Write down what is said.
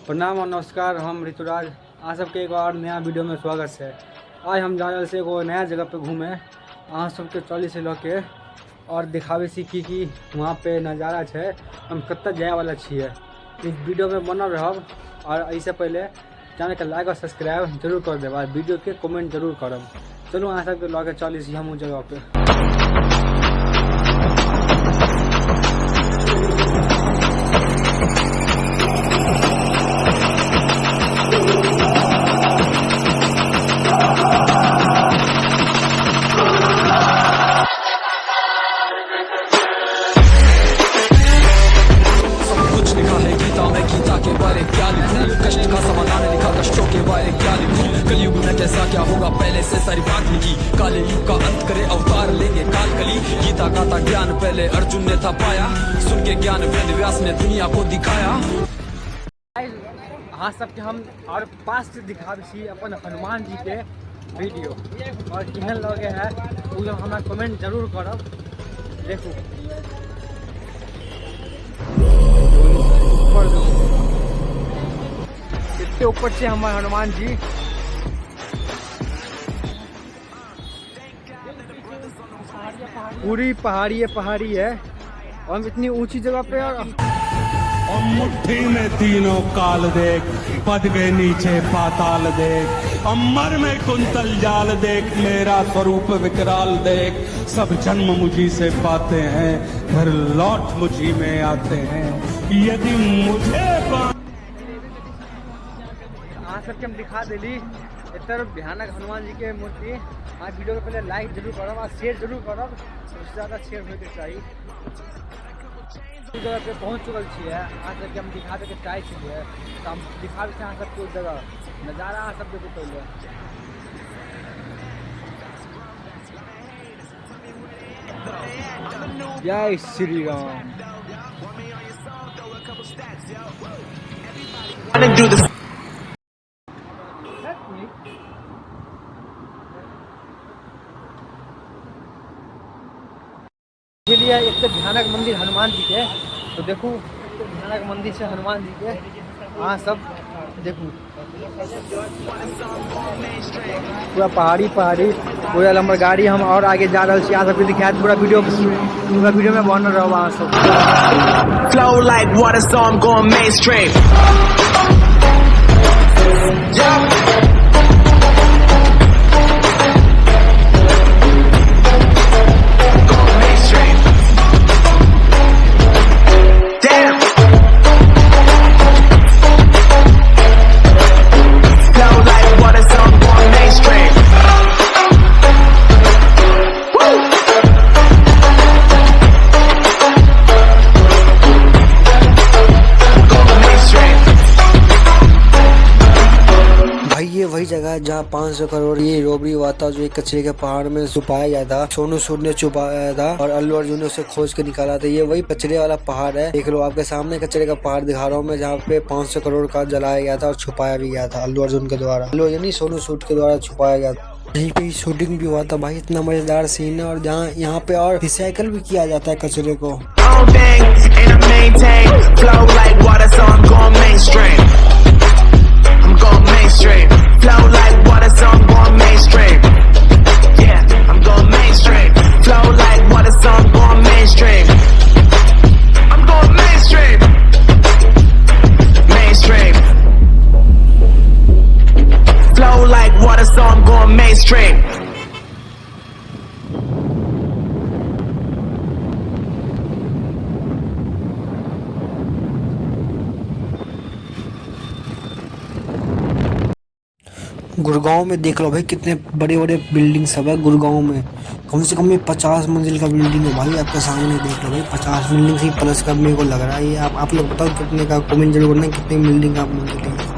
प्रणाम और नमस्कार। हम ऋतुराज अहाँ सबके एक और नया वीडियो में स्वागत है। आज हम जा रहल से एगो नया जगह पे घूमे अहाँ सबके चली से लके और दिखावे सी कि वहाँ पे नज़ारा है, हम कत्ता जाए वाला छिए। इस वीडियो में बनल रहब और इससे पहले चैनल के लाइक और सब्सक्राइब जरूर कर देब और वीडियो के कमेंट जरूर करब। चलो अहाँ सबके लके चली सी हम उस जगह पे। कष्ट का समाधान लिखा, कष्टों के बारे क्या लिखूं। कलयुग में कैसा क्या होगा, पहले से सारी बात लिखी। काले युग का अंत करे अवतार लेंगे काल कली। गीता गाता ज्ञान पहले अर्जुन ने था पाया, सुन के ज्ञान वेद व्यास ने दुनिया को दिखाया। हाँ सबके हम और पास से दिखा सी अपन हनुमान जी के वीडियो और केहन लगे है वो जब हमारा कमेंट जरूर करब। देखो इतने ऊपर से हमारे हनुमान जी पूरी पहाड़ी है और हम इतनी ऊंची जगह पे और मुट्ठी में तीनों काल देख, पद के नीचे पाताल देख, अमर में कुंतल जाल देख, मेरा स्वरूप विकराल देख। सब जन्म मुझी से पाते हैं, घर लौट मुझी में आते हैं। यदि मुझे आज सबके हम दिखा दिली इतना भयानक हनुमान जी के मूर्ति। आज वीडियो के पहले लाइक जरूर करब और शेयर जरूर करब, उससे ज़्यादा शेयर होने के चाहिए। इस जगह पे पहुँच चुकल छिए। आज सबके हम दिखा के चाहे छिए तो हम दिखा देते हैं सबके उस जगह नज़ारा अहाँ सब देखो पहले। जय श्री राम। लिए एक तो भयानक मंदिर हनुमान जी के, तो देखो भयानक मंदिर से हनुमान जी के हाँ सब देखो पूरा पहाड़ी पूरा लंबा गाड़ी। हम और आगे जा रहे हैं, सबके दिखाया पूरा वीडियो में बन रहा वहाँ सब। Flow like water, so I'm going mainstream. वही जगह है जहाँ 500 करोड़ ये रोबरी हुआ था, जो एक कचरे के पहाड़ में छुपाया गया था। सोनू सूद ने छुपाया था और अल्लू अर्जुन ने उसे खोज के निकाला था। ये वही कचरे वाला पहाड़ है, देख लो आपके सामने कचरे का पहाड़ दिखा रहा हूँ मैं, जहाँ पे 500 करोड़ का जलाया गया था और छुपाया भी गया था अल्लू अर्जुन के द्वारा। अल्लू अर्जुन नहीं, सोनू सूद के द्वारा छुपाया गया था। यहीं पे शूटिंग भी हुआ था भाई, इतना मजेदार सीन है। और जहाँ यहाँ पे और रिसाइकल भी किया जाता है कचरे को। Flow like water, so I'm going mainstream. Yeah, I'm going mainstream. Flow like water, so I'm going mainstream. I'm going mainstream. Mainstream. Flow like water, so I'm going mainstream. Gurgaon में देख लो भाई कितने बड़े बड़े बिल्डिंग सब है गुड़गांव में। कम से कम ये 50 मंजिल का बिल्डिंग है भाई, आपके सामने देख लो भाई। 50 बिल्डिंग से प्लस का मेरे को लग रहा है। ये आप लोग बताओ कितने का, कमेंट जरूर करना कितने बिल्डिंग आप मंजिल है।